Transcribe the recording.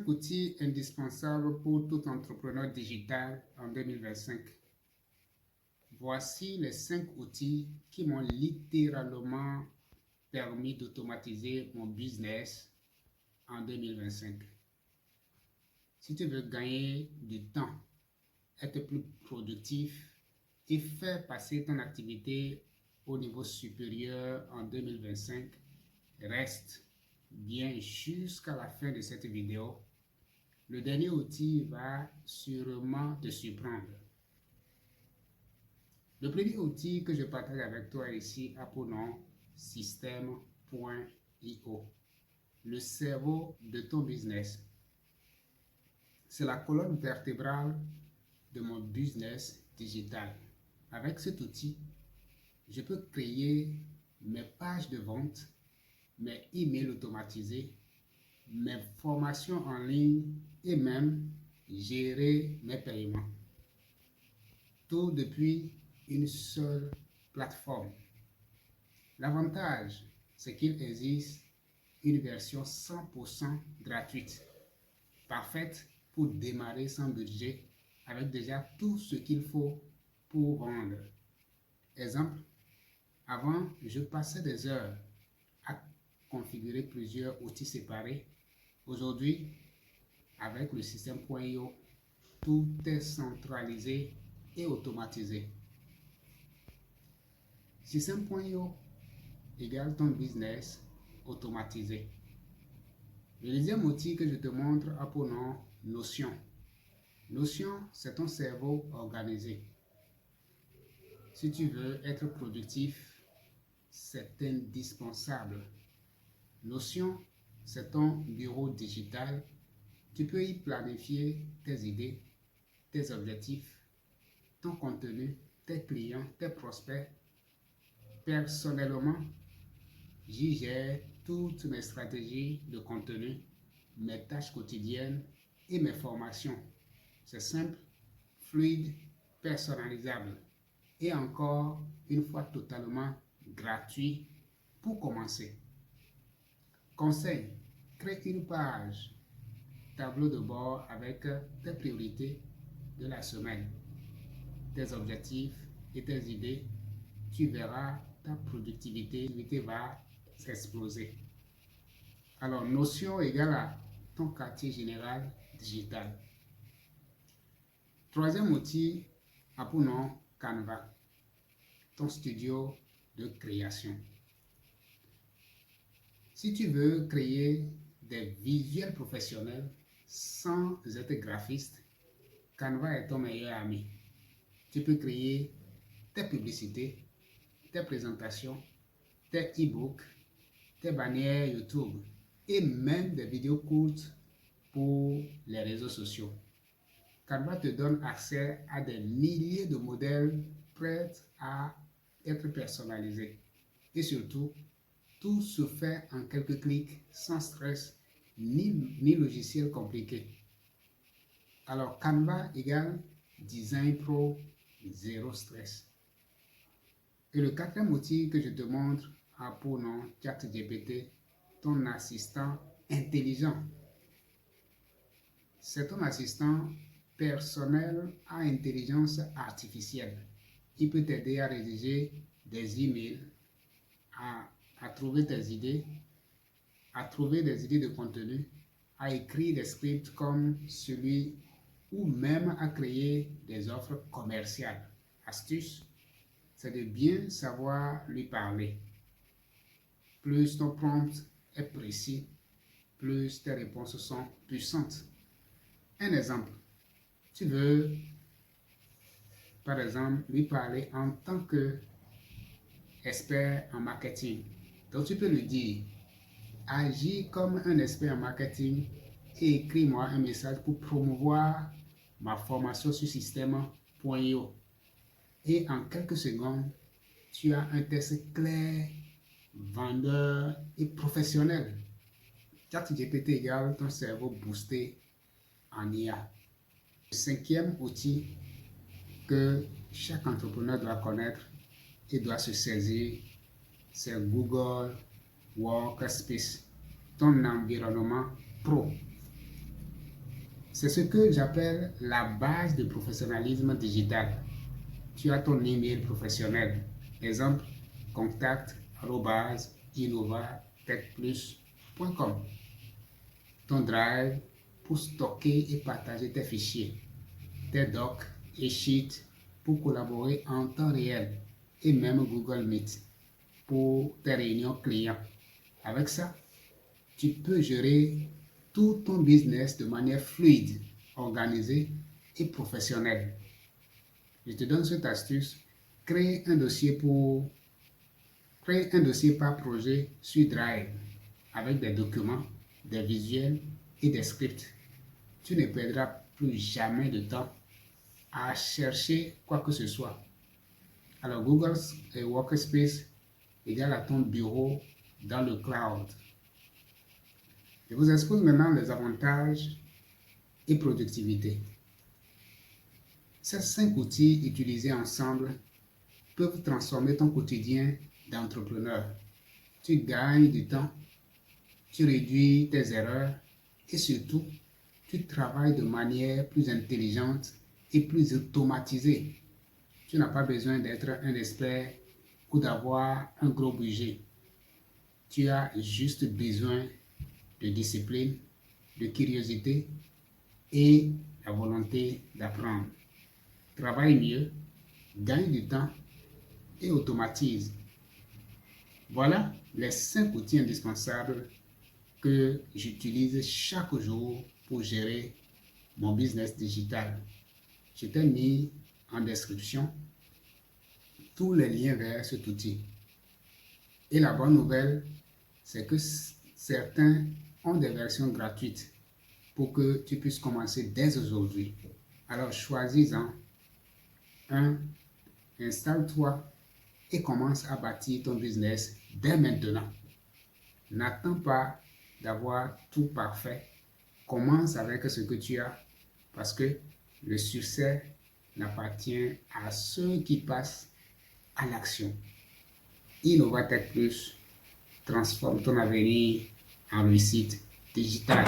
outils indispensables pour tout entrepreneur digital en 2025. Voici les 5 outils qui m'ont littéralement permis d'automatiser mon business en 2025. Si tu veux gagner du temps, être plus productif et faire passer ton activité au niveau supérieur en 2025, reste bien jusqu'à la fin de cette vidéo. Le dernier outil va sûrement te surprendre. Le premier outil que je partage avec toi ici a pour nom Système.io, le cerveau de ton business. C'est la colonne vertébrale de mon business digital. Avec cet outil, je peux créer mes pages de vente, mes emails automatisés, mes formations en ligne et même gérer mes paiements. Tout depuis une seule plateforme. L'avantage, c'est qu'il existe une version 100% gratuite, parfaite pour démarrer sans budget, avec déjà tout ce qu'il faut pour vendre. Exemple, avant, je passais des heures à configurer plusieurs outils séparés. Aujourd'hui, avec le système.io, tout est centralisé et automatisé. Système.io égale ton business automatisé. Le deuxième outil que je te montre a pour nom Notion. Notion, c'est ton cerveau organisé. Si tu veux être productif, c'est indispensable. Notion, c'est ton bureau digital. Tu peux y planifier tes idées, tes objectifs, ton contenu, tes clients, tes prospects. Personnellement, j'y gère toutes mes stratégies de contenu, mes tâches quotidiennes et mes formations. C'est simple, fluide, personnalisable et encore une fois totalement gratuit pour commencer. Conseil, crée une page tableau de bord avec tes priorités de la semaine, tes objectifs et tes idées. Tu verras, ta productivité va s'exploser. Alors, Notion égale à ton quartier général digital. Troisième outil a pour nom Canva, ton studio de création. Si tu veux créer des visuels professionnels sans être graphiste, Canva est ton meilleur ami. Tu peux créer tes publicités, tes présentations, tes e-books, tes bannières YouTube et même des vidéos courtes pour les réseaux sociaux. Canva te donne accès à des milliers de modèles prêts à être personnalisés. Et surtout, tout se fait en quelques clics sans stress ni logiciel compliqué. Alors Canva égale Design Pro, zéro stress. Et le quatrième outil que je te montre a pour nom ChatGPT, ton assistant intelligent. C'est ton assistant personnel à intelligence artificielle. Il peut t'aider à rédiger des emails, à trouver tes idées, à trouver des idées de contenu, à écrire des scripts comme celui ou même à créer des offres commerciales. Astuce, c'est de bien savoir lui parler. Plus ton prompt est précis, plus tes réponses sont puissantes. Un exemple, tu veux par exemple lui parler en tant qu'expert en marketing. Donc tu peux lui dire, agis comme un expert en marketing et écris-moi un message pour promouvoir ma formation sur système.io. Et en quelques secondes, tu as un texte clair, vendeur et professionnel. ChatGPT égale ton cerveau boosté en IA. Le cinquième outil que chaque entrepreneur doit connaître et doit se saisir, c'est Google Workspace, ton environnement pro. C'est ce que j'appelle la base de professionnalisme digital. Tu as ton email professionnel. Exemple, contact@innovatechplus.com. Ton drive pour stocker et partager tes fichiers. Tes docs et sheets pour collaborer en temps réel. Et même Google Meet pour tes réunions clients. Avec ça, tu peux gérer tout ton business de manière fluide, organisée et professionnelle. Je te donne cette astuce. Crée un dossier par projet sur Drive avec des documents, des visuels et des scripts. Tu ne perdras plus jamais de temps à chercher quoi que ce soit. Alors Google Workspace égale à ton bureau dans le cloud. Je vous expose maintenant les avantages et productivité. Ces 5 outils utilisés ensemble peuvent transformer ton quotidien d'entrepreneur. Tu gagnes du temps, tu réduis tes erreurs et surtout, tu travailles de manière plus intelligente et plus automatisée. Tu n'as pas besoin d'être un expert ou d'avoir un gros budget. Tu as juste besoin de discipline, de curiosité et la volonté d'apprendre. Travaille mieux, gagne du temps et automatise. Voilà les 5 outils indispensables que j'utilise chaque jour pour gérer mon business digital. Je t'ai mis en description tous les liens vers cet outil. Et la bonne nouvelle, c'est que certains ont des versions gratuites pour que tu puisses commencer dès aujourd'hui. Alors choisis-en un, installe-toi et commence à bâtir ton business dès maintenant. N'attends pas d'avoir tout parfait. Commence avec ce que tu as parce que le succès n'appartient à ceux qui passent à l'action. Innovatech Plus transforme ton avenir en réussite digitale.